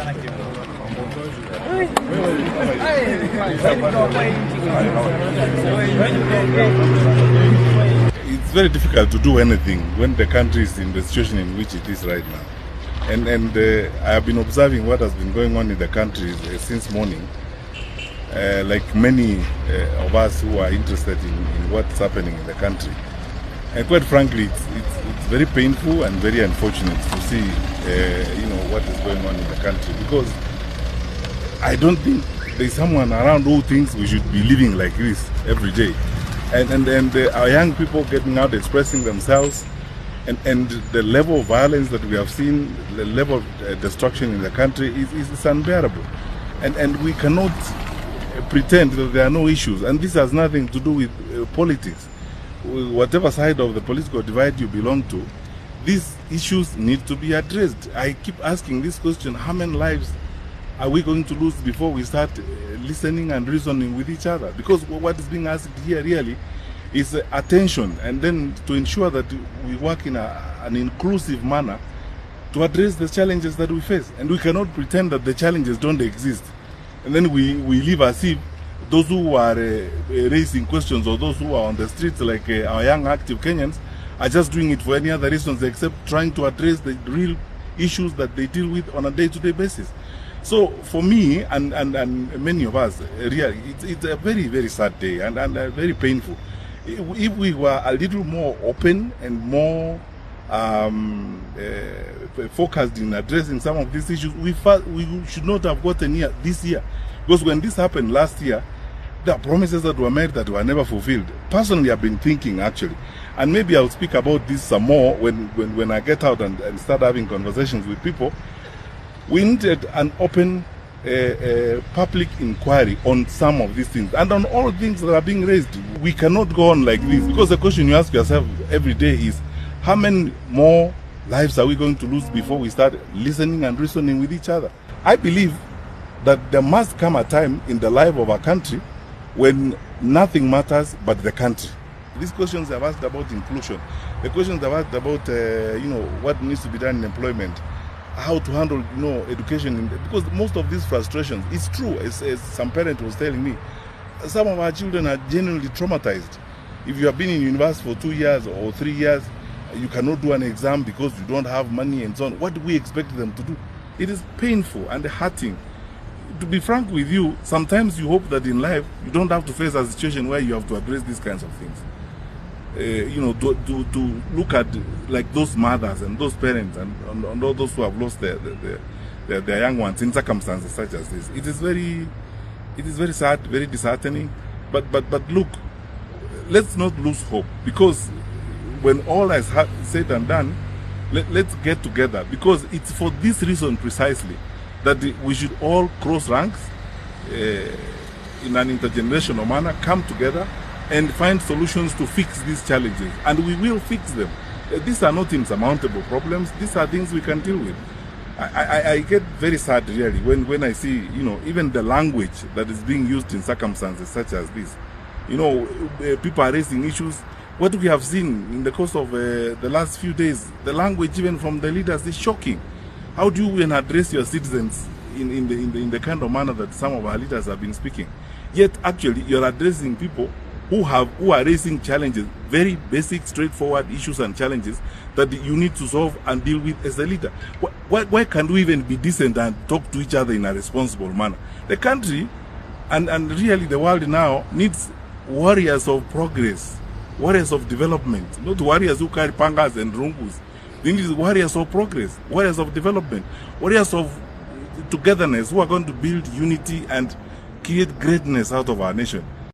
It's very difficult to do anything when the country is in the situation in which it is right now. And I have been observing what has been going on in the country since morning. Like many of us who are interested in what's happening in the country. And quite frankly, it's very painful and very unfortunate to see what is going on in the country, because I don't think there's someone around who thinks we should be living like this every day. And our young people getting out expressing themselves, and the level of violence that we have seen, the level of destruction in the country is unbearable. And we cannot pretend that there are no issues. And this has nothing to do with politics. Whatever side of the political divide you belong to, these issues need to be addressed. I keep asking this question: how many lives are we going to lose before we start listening and reasoning with each other? Because what is being asked here really is attention, and then to ensure that we work in an inclusive manner to address the challenges that we face. And we cannot pretend that the challenges don't exist, and then we live as if those who are raising questions, or those who are on the streets, like our young active Kenyans, are just doing it for any other reasons except trying to address the real issues that they deal with on a day-to-day basis. So for me and many of us, really, it's a very, very sad day and very painful. If we were a little more open and more focused in addressing some of these issues, we should not have gotten here this year. Because when this happened last year, there are promises that were made that were never fulfilled. Personally, I've been thinking, actually, and maybe I'll speak about this some more when I get out and start having conversations with people. We needed an open public inquiry on some of these things and on all things that are being raised. We cannot go on like this, because the question you ask yourself every day is, how many more lives are we going to lose before we start listening and reasoning with each other? I believe that there must come a time in the life of a country when nothing matters but the country. These questions I've asked about inclusion, the questions I've asked about what needs to be done in employment, how to handle education, because most of these frustrations, it's true, as some parent was telling me, some of our children are genuinely traumatized. If you have been in university for 2 years or 3 years, you cannot do an exam because you don't have money and so on. What do we expect them to do? It is painful and hurting. To be frank with you, sometimes you hope that in life you don't have to face a situation where you have to address these kinds of things. To look at like those mothers and those parents and all those who have lost their young ones in circumstances such as this. It is very sad, very disheartening. But look, let's not lose hope, because when all is said and done, let's get together, because it's for this reason precisely that we should all cross ranks in an intergenerational manner, come together and find solutions to fix these challenges. And we will fix them. These are not insurmountable problems. These are things we can deal with. I get very sad really when I see even the language that is being used in circumstances such as this. People are raising issues. What we have seen in the course of the last few days, the language even from the leaders is shocking. How do you even address your citizens in the kind of manner that some of our leaders have been speaking? Yet actually you're addressing people who are raising challenges, very basic, straightforward issues and challenges that you need to solve and deal with as a leader. Why can't we even be decent and talk to each other in a responsible manner? The country and really the world now needs warriors of progress, warriors of development, not warriors who carry pangas and rungus. They need warriors of progress, warriors of development, warriors of togetherness, who are going to build unity and create greatness out of our nation.